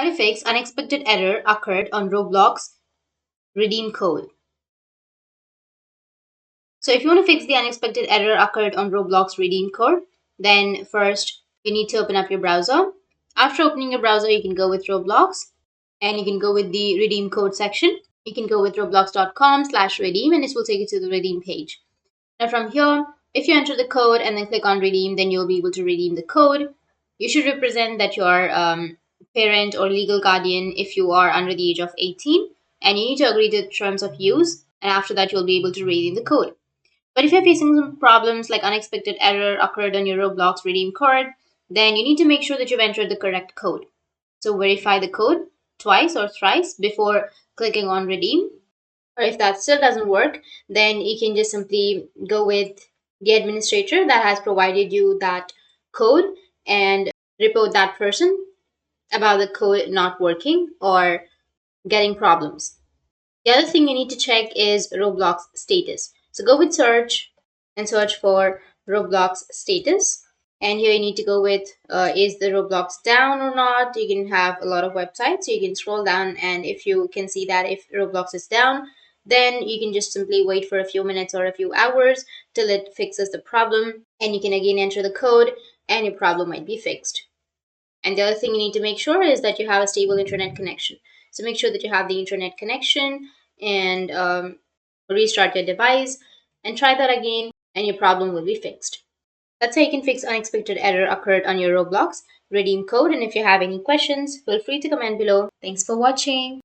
How to fix unexpected error occurred on Roblox redeem code. So if you want to fix the unexpected error occurred on Roblox redeem code, then first you need to open up your browser. After opening your browser, you can go with Roblox and you can go with the redeem code section. You can go with roblox.com/redeem and this will take you to the redeem page. Now from here, if you enter the code and then click on redeem, then you'll be able to redeem the code. You should represent that your parent or legal guardian if you are under the age of 18, and you need to agree to the terms of use, and after that you'll be able to redeem the code. But if you're facing some problems like unexpected error occurred on your Roblox redeem code, then you need to make sure that you've entered the correct code. So verify the code twice or thrice before clicking on redeem. Or if that still doesn't work, then you can just simply go with the administrator that has provided you that code and report that person about the code not working or getting problems. The other thing you need to check is Roblox status. So go with search and search for Roblox status. And here you need to go with is the Roblox down or not. You can have a lot of websites. So you can scroll down, and if you can see that if Roblox is down, then you can just simply wait for a few minutes or a few hours till it fixes the problem. And you can again enter the code and your problem might be fixed. And the other thing you need to make sure is that you have a stable internet connection. So make sure that you have the internet connection and restart your device and try that again, and your problem will be fixed. That's how you can fix unexpected error occurred on your Roblox redeem code. And if you have any questions, feel free to comment below. Thanks for watching.